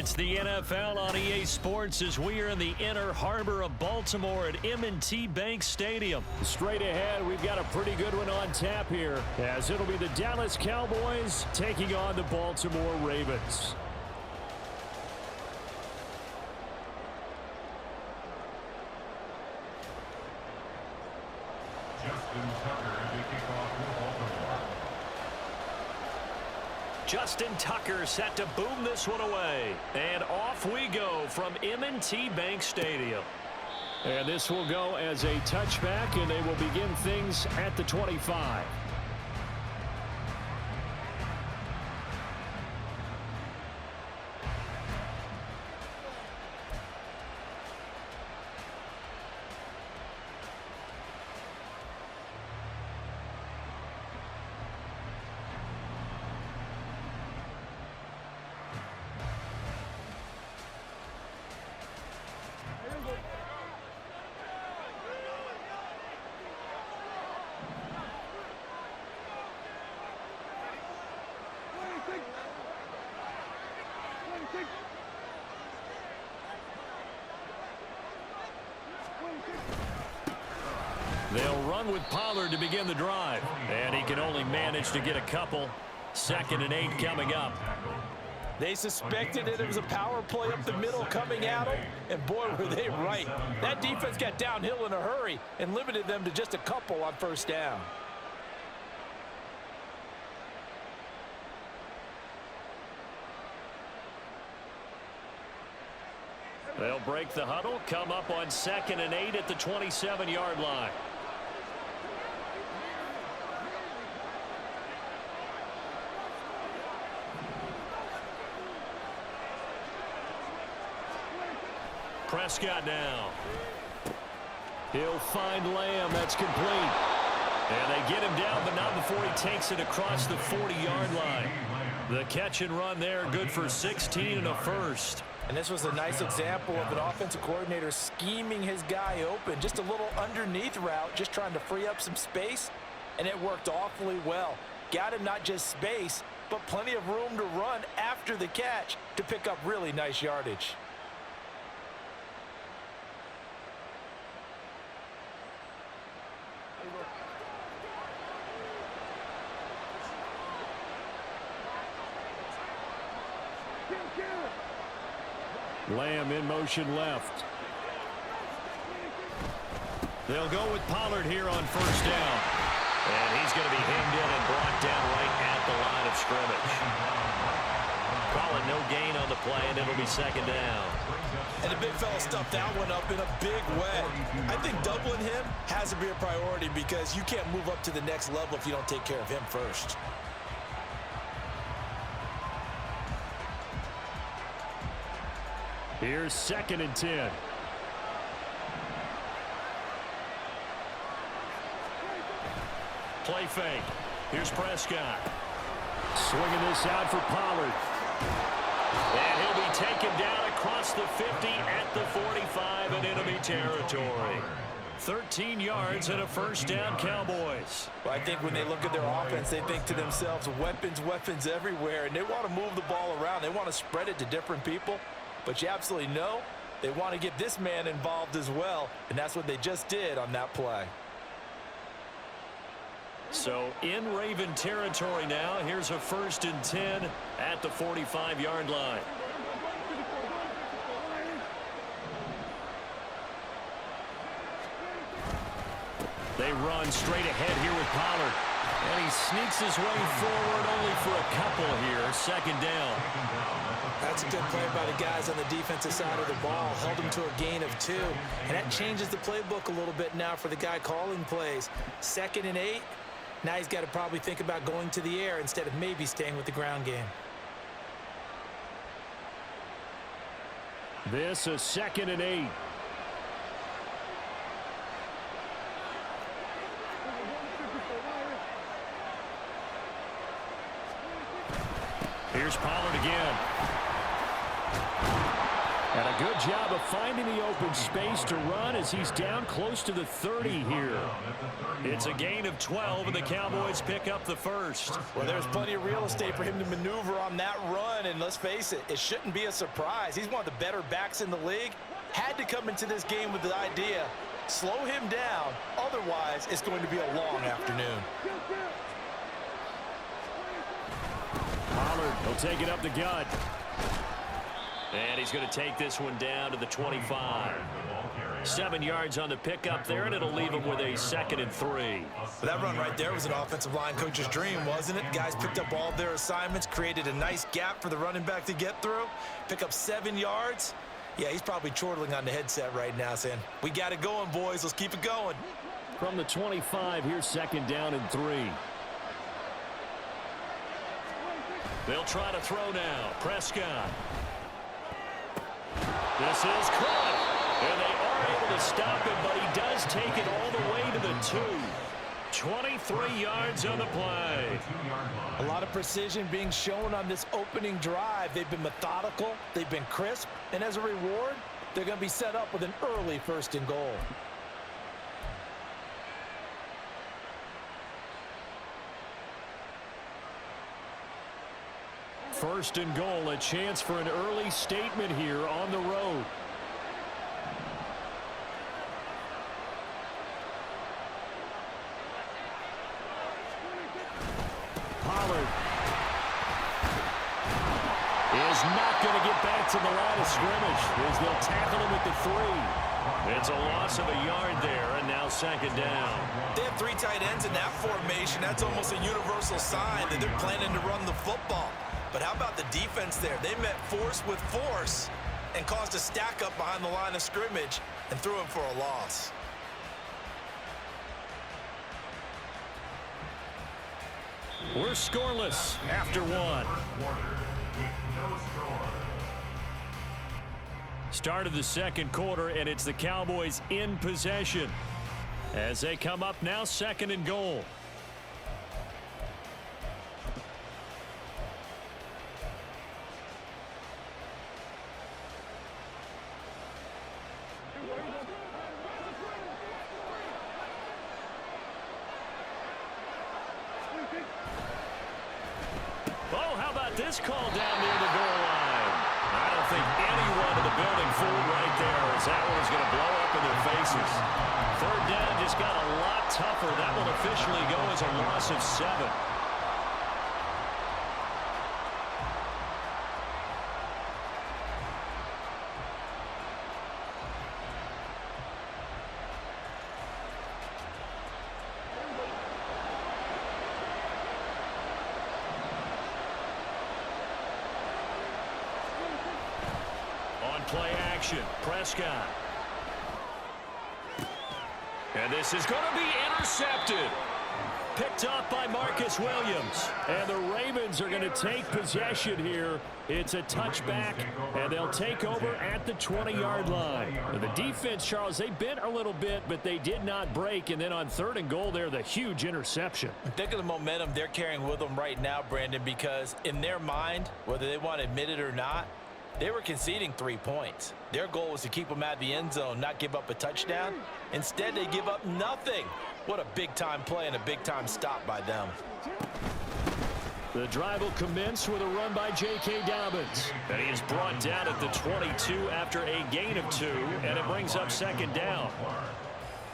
It's the NFL on EA Sports as we are in the inner harbor of Baltimore at M&T Bank Stadium. Straight ahead, we've got a pretty good one on tap here, as it'll be the Dallas Cowboys taking on the Baltimore Ravens. Justin Tucker set to boom this one away. And off we go from M&T Bank Stadium. And this will go as a touchback, and they will begin things at the 25. They'll run with Pollard to begin the drive. And he can only manage to get a couple. 2nd and 8 coming up. They suspected it was a power play up the middle coming at them, and boy, were they right. That defense got downhill in a hurry and limited them to just a couple on first down. They'll break the huddle, come up on 2nd and 8 at the 27-yard line. Prescott now. He'll find Lamb. That's complete. And they get him down, but not before he takes it across the 40-yard line. The catch and run there, good for 16 and a first. And this was a nice example of an offensive coordinator scheming his guy open. Just a little underneath route, just trying to free up some space, and it worked awfully well. Got him not just space, but plenty of room to run after the catch to pick up really nice yardage. Lamb in motion left. They'll go with Pollard here on first down. And he's going to be hemmed in and brought down right at the line of scrimmage. Call it no gain on the play, and it'll be 2nd down. And the big fella stuffed that one up in a big way. I think doubling him has to be a priority because you can't move up to the next level if you don't take care of him first. Here's 2nd and 10. Play fake. Here's Prescott. Swinging this out for Pollard. And he'll be taken down across the 50 at the 45 in enemy territory. 13 yards and a first down, Cowboys. Well, I think when they look at their offense, they think to themselves, weapons, weapons everywhere, and they want to move the ball around. They want to spread it to different people. But you absolutely know they want to get this man involved as well, and that's what they just did on that play. So in Raven territory now, here's a 1st and 10 at the 45-yard line. They run straight ahead here with Pollard. And he sneaks his way forward only for a couple here. 2nd down. That's a good play by the guys on the defensive side of the ball. Held him to a gain of 2. And that changes the playbook a little bit now for the guy calling plays. 2nd and 8. Now he's got to probably think about going to the air instead of maybe staying with the ground game. This is 2nd and 8. Here's Pollard again. And a good job of finding the open space to run as he's down close to the 30 here. It's a gain of 12, and the Cowboys pick up the first. Well, there's plenty of real estate for him to maneuver on that run, and let's face it, it shouldn't be a surprise. He's one of the better backs in the league. Had to come into this game with the idea, slow him down, otherwise it's going to be a long afternoon. Pollard will take it up the gut. And he's going to take this one down to the 25. 7 yards on the pickup there, and it'll leave him with a 2nd and 3. That run right there was an offensive line coach's dream, wasn't it? Guys picked up all their assignments, created a nice gap for the running back to get through, pick up 7 yards. Yeah, he's probably chortling on the headset right now saying, we got it going, boys. Let's keep it going. From the 25, here's 2nd down and 3. They'll try to throw now. Prescott. This is caught. And they are able to stop him, but he does take it all the way to the 2. 23 yards on the play. A lot of precision being shown on this opening drive. They've been methodical. They've been crisp. And as a reward, they're going to be set up with an early 1st and goal. First and goal, a chance for an early statement here on the road. Pollard is not going to get back to the line of scrimmage as they'll tackle him at the 3. It's a loss of a yard there, and now 2nd down. They have 3 tight ends in that formation. That's almost a universal sign that they're planning to run the football. But how about the defense there? They met force with force and caused a stack up behind the line of scrimmage and threw him for a loss. We're scoreless after 1. Start of the 2nd quarter, and it's the Cowboys in possession as they come up now 2nd and goal. Oh, how about this call down near the goal line? I don't think anyone in the building fooled right there as that one is going to blow up in their faces. 3rd down just got a lot tougher. That will officially go as a loss of 7. Play action. Prescott. And this is going to be intercepted. Picked off by Marcus Williams. And the Ravens are going to take possession here. It's a touchback, and they'll take over at the 20-yard line. And the defense, Charles, they bent a little bit, but they did not break. And then on 3rd and goal there, the huge interception. Think of the momentum they're carrying with them right now, Brandon, because in their mind, whether they want to admit it or not, they were conceding 3 points. Their goal was to keep them out of the end zone, not give up a touchdown. Instead, they give up nothing. What a big-time play and a big-time stop by them. The drive will commence with a run by J.K. Dobbins. And he is brought down at the 22 after a gain of 2, and it brings up 2nd down.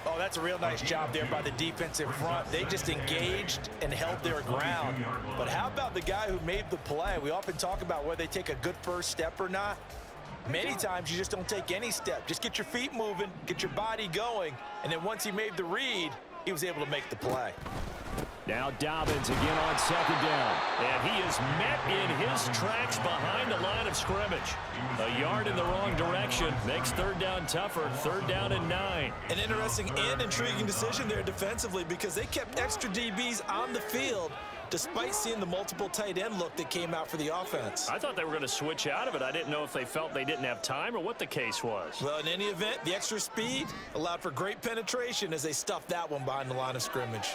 Oh, that's a real nice job there by the defensive front. They just engaged and held their ground. But how about the guy who made the play? We often talk about whether they take a good first step or not. Many times you just don't take any step. Just get your feet moving, get your body going, and then once he made the read, he was able to make the play. Now Dobbins again on 2nd down. And he is met in his tracks behind the line of scrimmage. A yard in the wrong direction makes 3rd down tougher. 3rd down and 9. An interesting and intriguing decision there defensively because they kept extra DBs on the field despite seeing the multiple tight end look that came out for the offense. I thought they were going to switch out of it. I didn't know if they felt they didn't have time or what the case was. Well, in any event, the extra speed allowed for great penetration as they stuffed that one behind the line of scrimmage.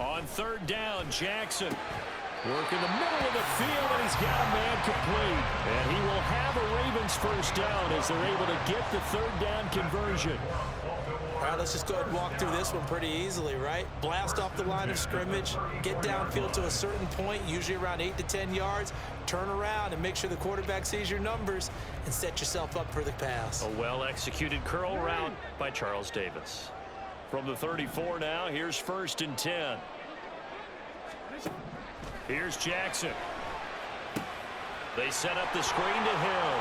On third down, Jackson. Work in the middle of the field, and he's got a man complete. And he will have a Ravens first down as they're able to get the third down conversion. All right, let's just go ahead and walk through this one pretty easily, right? Blast off the line of scrimmage, get downfield to a certain point, usually around 8 to 10 yards, turn around and make sure the quarterback sees your numbers and set yourself up for the pass. A well-executed curl route by Charles Davis. From the 34 now, here's 1st and 10. Here's Jackson. They set up the screen to Hill.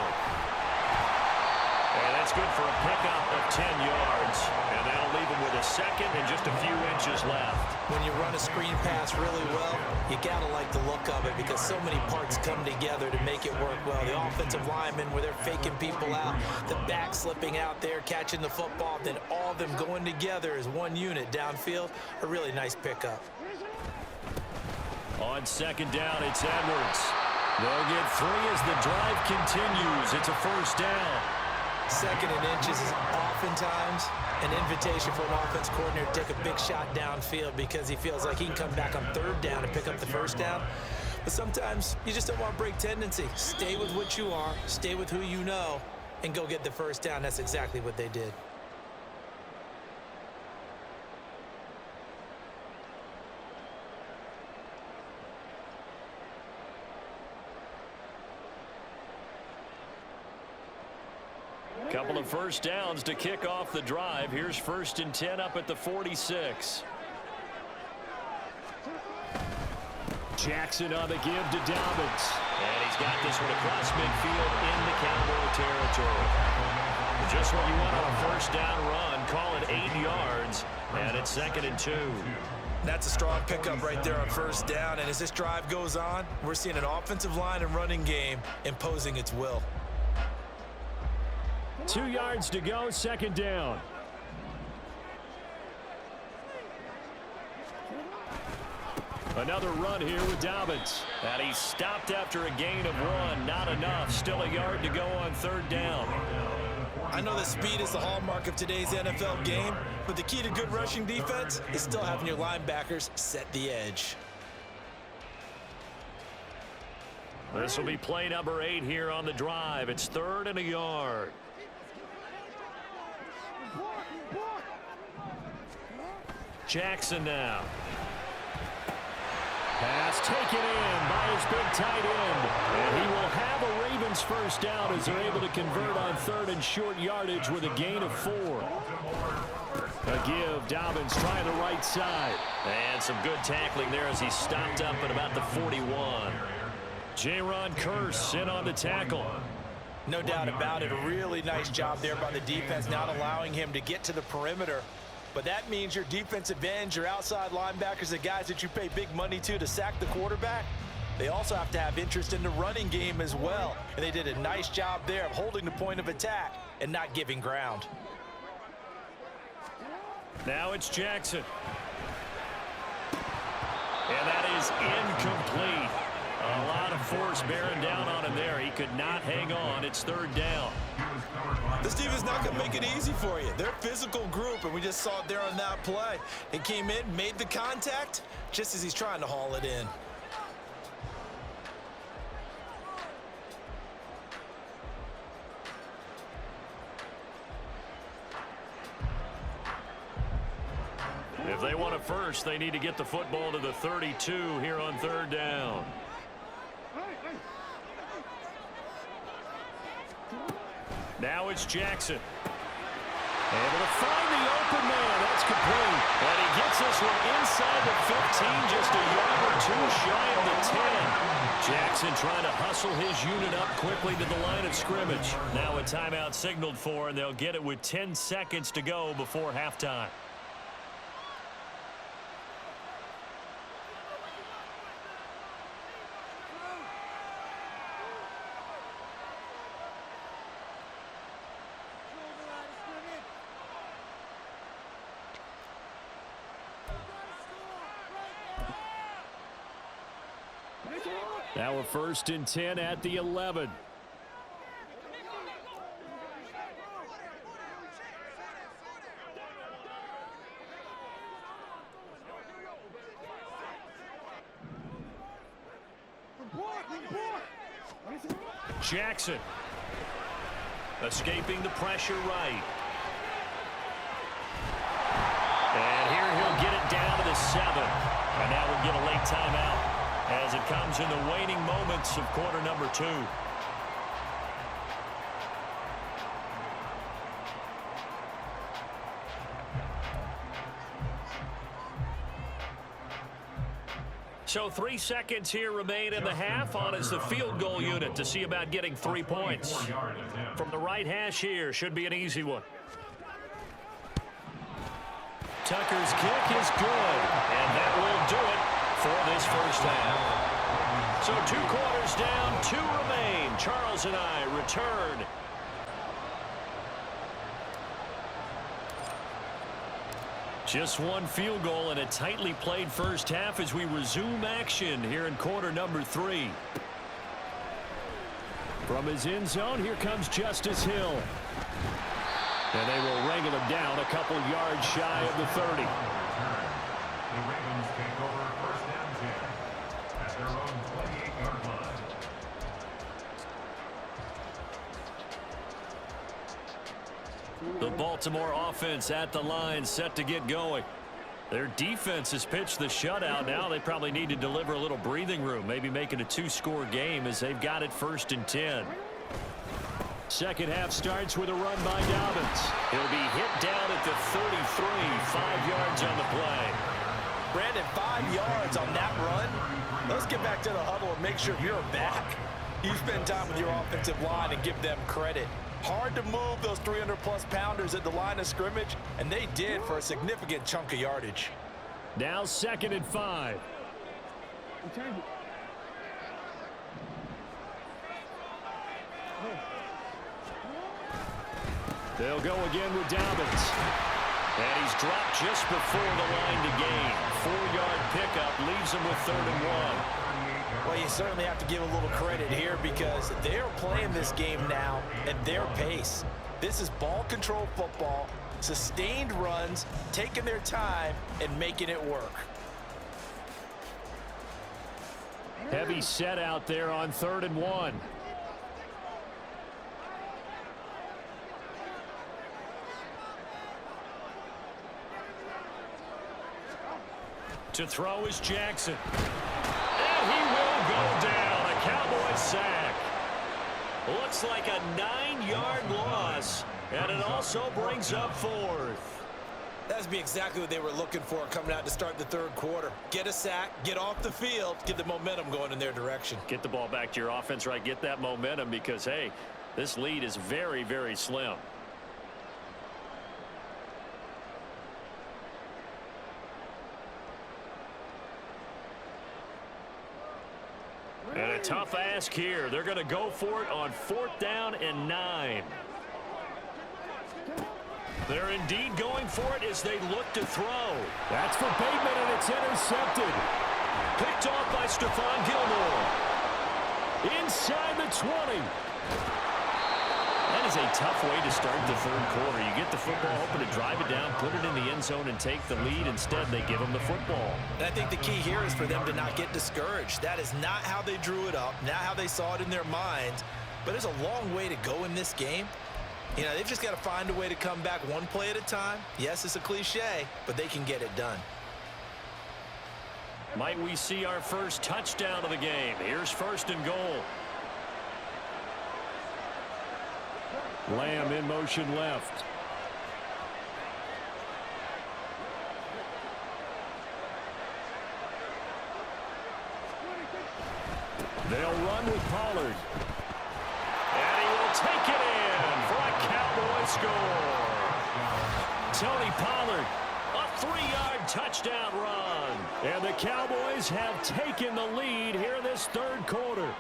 And that's good for a pickup of 10 yards. And that'll leave him with a second and just a few inches left. When you run a screen pass really well, you got to like the look of it because so many parts come together to make it work well. The offensive linemen, where they're faking people out, the back slipping out there, catching the football, then all of them going together as one unit downfield. A really nice pickup. On second down, it's Edwards. They'll get 3 as the drive continues. It's a first down. Second and inches is oftentimes an invitation for an offense coordinator to take a big shot downfield because he feels like he can come back on third down and pick up the first down. But sometimes you just don't want to break tendency. Stay with what you are, stay with who you know, and go get the first down. That's exactly what they did. Couple of first downs to kick off the drive. Here's 1st and 10 up at the 46. Jackson on the give to Dobbins. And he's got this one across midfield into Cowboy territory. Just what you want on a first down run. Call it 8 yards. And it's 2nd and 2. That's a strong pickup right there on first down. And as this drive goes on, we're seeing an offensive line and running game imposing its will. 2 yards to go, 2nd down. Another run here with Dobbins. And he's stopped after a gain of 1. Not enough. Still a yard to go on 3rd down. I know that speed is the hallmark of today's NFL game, but the key to good rushing defense is still having your linebackers set the edge. This will be play number 8 here on the drive. It's 3rd and a yard. Jackson now. Pass taken in by his big tight end. And he will have a Ravens first down as they're able to convert on 3rd and short yardage with a gain of 4. A give. Dobbins trying the right side. And some good tackling there as he stopped up at about the 41. Jaron Kearse in on the tackle. No doubt about it. A really nice job there by the defense, not allowing him to get to the perimeter. But that means your defensive ends, your outside linebackers, the guys that you pay big money to sack the quarterback, they also have to have interest in the running game as well. And they did a nice job there of holding the point of attack and not giving ground. Now it's Jackson. And that is incomplete. A lot of force bearing down on him there. He could not hang on. It's 3rd down. This defense not going to make it easy for you. They're a physical group, and we just saw it there on that play. He came in, made the contact, just as he's trying to haul it in. If they want a first, they need to get the football to the 32 here on 3rd down. Now it's Jackson. Able to find the open man. That's complete. And he gets this one inside the 15, just a yard or 2 shy of the 10. Jackson trying to hustle his unit up quickly to the line of scrimmage. Now a timeout signaled for, and they'll get it with 10 seconds to go before halftime. Now a 1st and 10 at the 11. Jackson. Escaping the pressure right. And here he'll get it down to the 7. And now we'll get a late timeout as it comes in the waning moments of quarter number 2. So 3 seconds here remain in the half. On is the field goal unit to see about getting 3 points. From the right hash here, should be an easy one. Tucker's kick is good, and that will do it for this first half. So 2 quarters down, 2 remain. Charles and I return. Just 1 field goal and a tightly played first half as we resume action here in quarter number 3. From his end zone, here comes Justice Hill. And they will wrangle him down a couple yards shy of the 30. The Ravens take over first down 10 at their own 28-yard line. The Baltimore offense at the line, set to get going. Their defense has pitched the shutout. Now they probably need to deliver a little breathing room, maybe make it a 2-score game as they've got it 1st and 10. Second half starts with a run by Dobbins. He'll be hit down at the 33, 5 yards on the play. Brandon, 5 yards on that run. Let's get back to the huddle and make sure you're back. You spend time with your offensive line and give them credit. Hard to move those 300-plus pounders at the line of scrimmage, and they did for a significant chunk of yardage. Now 2nd and 5. They'll go again with Dobbins. And he's dropped just before the line to gain. 4-yard pickup leaves him with 3rd and 1. Well, you certainly have to give a little credit here because they're playing this game now at their pace. This is ball control football, sustained runs, taking their time, and making it work. Heavy set out there on 3rd and 1. To throw is Jackson. And he will go down. A Cowboys sack. Looks like a 9-yard loss. And it also brings up 4th. That's be exactly what they were looking for coming out to start the 3rd quarter. Get a sack, get off the field, get the momentum going in their direction. Get the ball back to your offense, right? Get that momentum because, hey, this lead is very, very slim. And a tough ask here. They're going to go for it on 4th down and 9. They're indeed going for it as they look to throw. That's for Bateman, and it's intercepted. Picked off by Stephon Gilmore. Inside the 20. That is a tough way to start the 3rd quarter. You get the football, hoping to drive it down, put it in the end zone, and take the lead. Instead, they give them the football. And I think the key here is for them to not get discouraged. That is not how they drew it up, not how they saw it in their minds. But there's a long way to go in this game. You know, they've just got to find a way to come back one play at a time. Yes, it's a cliche, but they can get it done. Might we see our first touchdown of the game? Here's 1st and goal. Lamb in motion left. They'll run with Pollard. And he will take it in for a Cowboy score. Tony Pollard, a 3-yard touchdown run. And the Cowboys have taken the lead here in this 3rd quarter.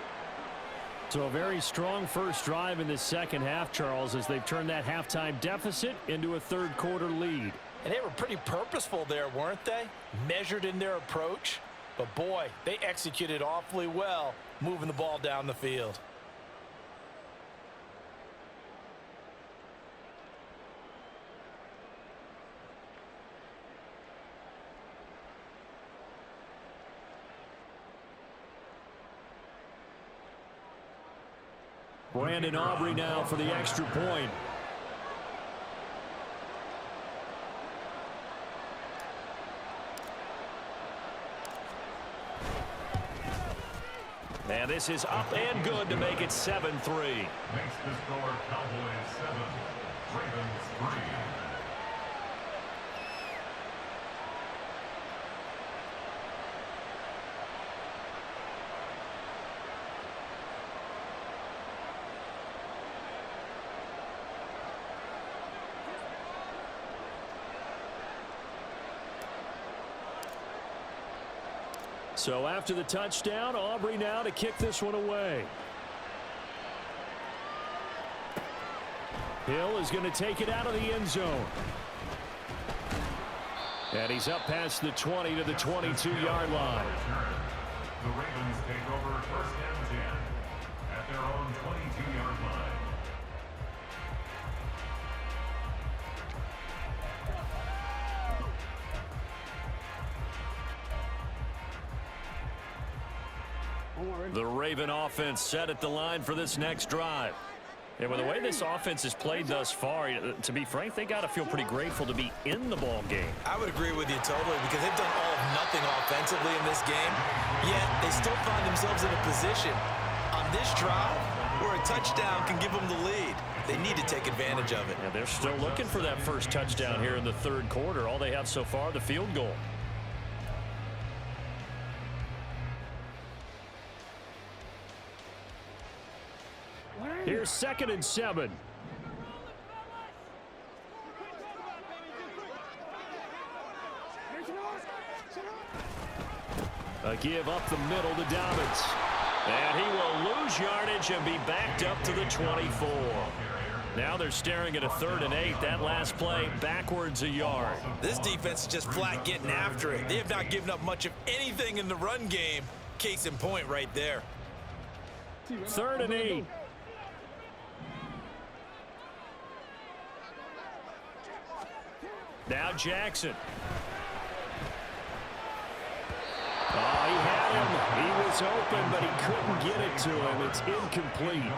So a very strong first drive in this second half, Charles, as they've turned that halftime deficit into a 3rd quarter lead. And they were pretty purposeful there, weren't they? Measured in their approach. But boy, they executed awfully well, moving the ball down the field. Brandon Aubrey now for the extra point. And this is up and good to make it 7-3. Makes the score Cowboys 7, Ravens 3. So after the touchdown, Aubrey now to kick this one away. Hill is going to take it out of the end zone. And he's up past the 20 to the 22-yard line. The Ravens take over first and 10 at their own 22-yard line. The Raven offense set at the line for this next drive. And with the way this offense has played thus far, to be frank, they got to feel pretty grateful to be in the ball game. I would agree with you totally because they've done all of nothing offensively in this game, yet they still find themselves in a position on this drive where a touchdown can give them the lead. They need to take advantage of it. And they're still looking for that first touchdown here in the third quarter. All they have so far, the field goal. Here's 2nd and 7. A give up the middle to Dobbins. And he will lose yardage and be backed up to the 24. Now they're staring at a 3rd and 8. That last play backwards a yard. This defense is just flat getting after it. They have not given up much of anything in the run game. Case in point right there. 3rd and 8. Now Jackson. Oh, he had him. He was open, but he couldn't get it to him. It's incomplete.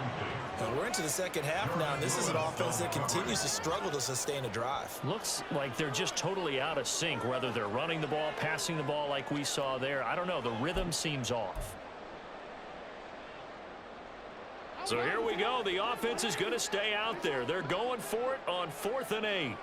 And we're into the second half now, and this is an offense that continues to struggle to sustain a drive. Looks like they're just totally out of sync, whether they're running the ball, passing the ball like we saw there. I don't know. The rhythm seems off. So here we go. The offense is going to stay out there. They're going for it on 4th and 8.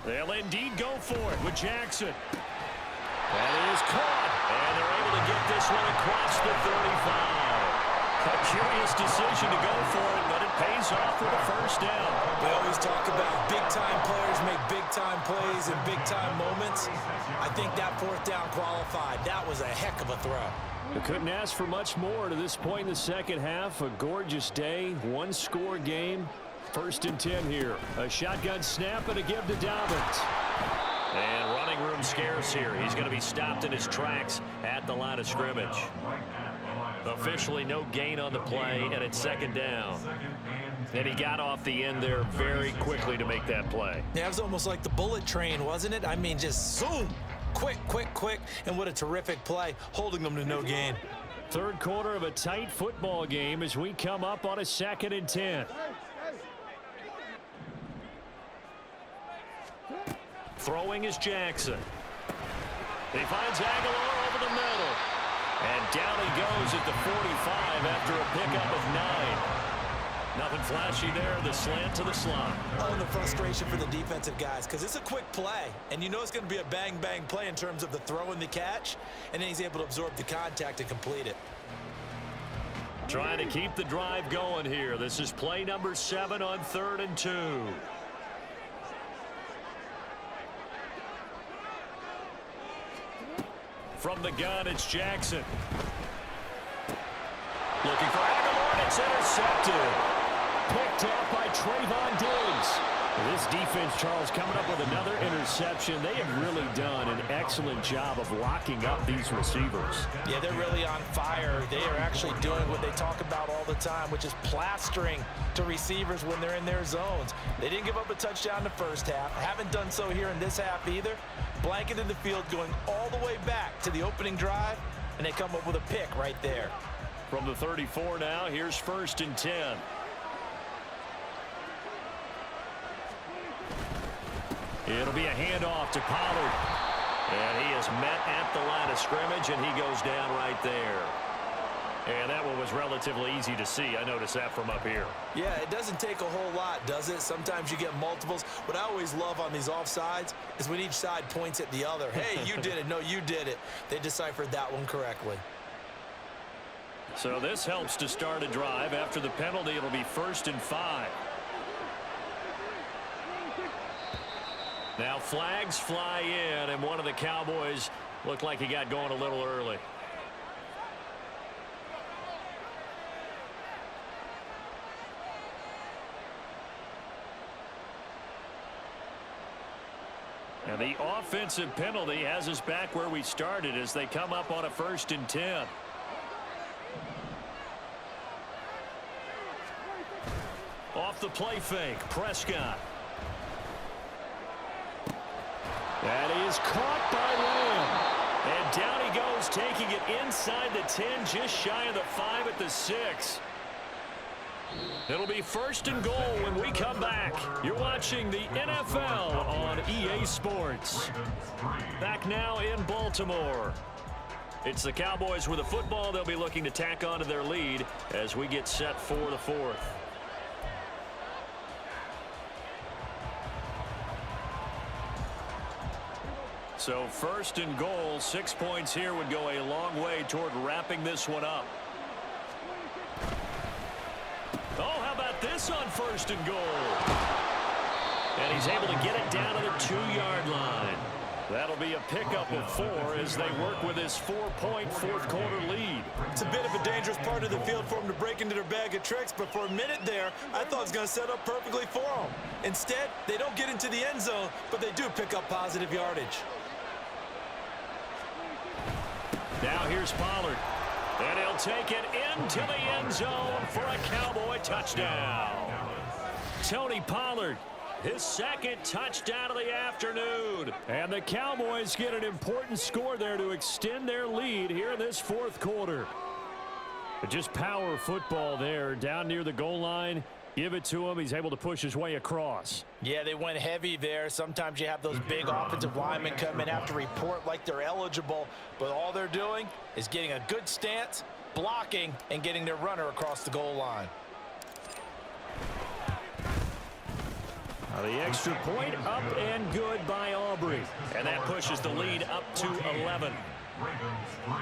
They'll indeed go for it with Jackson. And it is caught. And they're able to get this one across the 35. A curious decision to go for it, but it pays off with a first down. We always talk about big-time players make big-time plays in big-time moments. I think that 4th down qualified. That was a heck of a throw. We couldn't ask for much more to this point in the second half. A gorgeous day, one-score game. 1st and 10 here. A shotgun snap and a give to Dobbins. And running room scarce here. He's going to be stopped in his tracks at the line of scrimmage. Officially no gain on the play, and it's 2nd down. And he got off the end there very quickly to make that play. Yeah, it was almost like the bullet train, wasn't it? I mean, just zoom. Quick, quick, quick. And what a terrific play, holding them to no gain. Third quarter of a tight football game as we come up on a 2nd and 10. Throwing is Jackson. He finds Aguilar over the middle. And down he goes at the 45 after a pickup of 9. Nothing flashy there. The slant to the slot. Oh, and the frustration for the defensive guys because it's a quick play. And you know it's going to be a bang-bang play in terms of the throw and the catch. And then he's able to absorb the contact and complete it. Trying to keep the drive going here. This is play number 7 on 3rd and 2. From the gun, it's Jackson. Looking for Aguilar, and it's intercepted. Picked up by Trayvon Diggs. This defense, Charles, coming up with another interception. They have really done an excellent job of locking up these receivers. Yeah, they're really on fire. They are actually doing what they talk about all the time, which is plastering to receivers when they're in their zones. They didn't give up a touchdown in the first half. Haven't done so here in this half either. Blanketed the field going all the way back to the opening drive and they come up with a pick right there. From the 34 now, here's 1st and 10. It'll be a handoff to Pollard. And he is met at the line of scrimmage, and he goes down right there. And that one was relatively easy to see. I noticed that from up here. Yeah, it doesn't take a whole lot, does it? Sometimes you get multiples. What I always love on these offsides is when each side points at the other. Hey, you did it. No, you did it. They deciphered that one correctly. So this helps to start a drive. After the penalty, it'll be 1st and 5. Now flags fly in, and one of the Cowboys looked like he got going a little early. And the offensive penalty has us back where we started as they come up on a 1st and 10. Off the play fake, Prescott. That is caught by Lamb. And down he goes, taking it inside the 10, just shy of the 5 at the 6. It'll be 1st and goal when we come back. You're watching the NFL on EA Sports. Back now in Baltimore. It's the Cowboys with the football. They'll be looking to tack onto their lead as we get set for the 4th. So 1st and goal, 6 points here would go a long way toward wrapping this one up. Oh, how about this on 1st and goal? And he's able to get it down to the 2-yard line. That'll be a pickup of 4 as they work with his 4-point 4th-quarter lead. It's a bit of a dangerous part of the field for them to break into their bag of tricks, but for a minute there, I thought it was going to set up perfectly for them. Instead, they don't get into the end zone, but they do pick up positive yardage. Now here's Pollard. And he'll take it into the end zone for a Cowboy touchdown. Tony Pollard, his 2nd touchdown of the afternoon. And the Cowboys get an important score there to extend their lead here in this 4th quarter. But just power football there down near the goal line. Give it to him. He's able to push his way across. Yeah, they went heavy there. Sometimes you have those big offensive linemen come in, have to report like they're eligible, but all they're doing is getting a good stance, blocking, and getting their runner across the goal line. Now the extra point up and good by Aubrey. And that pushes the lead up to 11. Ravens 3.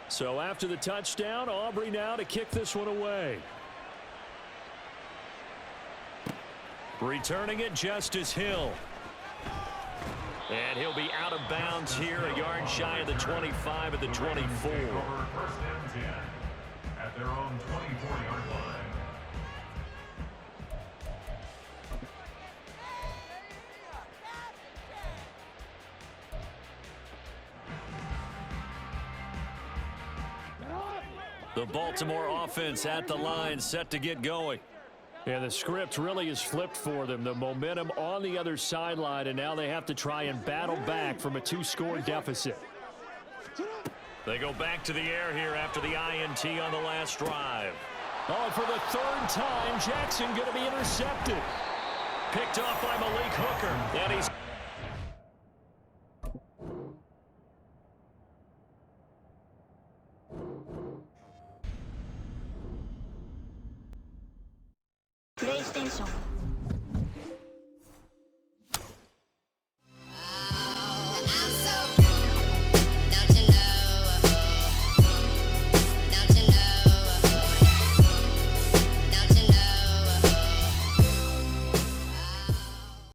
So after the touchdown, Aubrey now to kick this one away. Returning it, Justice Hill. And he'll be out of bounds here, a yard shy of the 25 at the 24. Over 1st and 10 at their own 24-yard line. The Baltimore offense at the line, set to get going. And the script really is flipped for them. The momentum on the other sideline, and now they have to try and battle back from a 2-score deficit. They go back to the air here after the INT on the last drive. Oh, for the 3rd time, Jackson going to be intercepted. Picked off by Malik Hooker. And he's... PlayStation